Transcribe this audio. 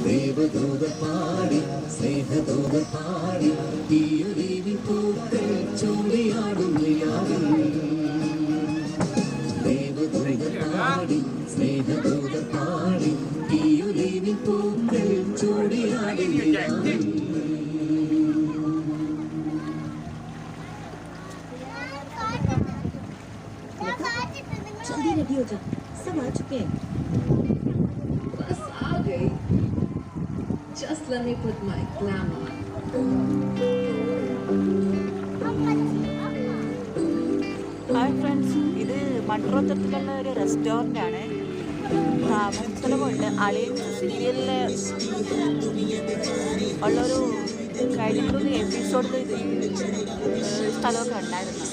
ദേവദൂത പാടി സ്നേഹദൂത പാടി ഈയൊലിവിൻ പൂക്കൾ ചൂടിയാടും നിലാവിൽ ദേവദൂത പാടി സ്നേഹദൂത പാടി ഈയൊലിവിൻ പൂക്കൾ ചൂടിയാടും നിലാവിൽ जल्दी रेडी हो जा सब आ चुके हैं बस आ गई just let me put my glam on hi friends ഇത് മൺട്രോത്തരത്തിലുള്ള ഒരു റെസ്റ്റോറൻ്റ് ആണ് താമസസ്ഥലമുണ്ട് അളിയൻ സീരിയലിൽ ഉള്ളൊരു കഴിഞ്ഞൊരു എപ്പിസോഡിൽ ഇത് സ്ഥലമൊക്കെ ഉണ്ടായിരുന്നു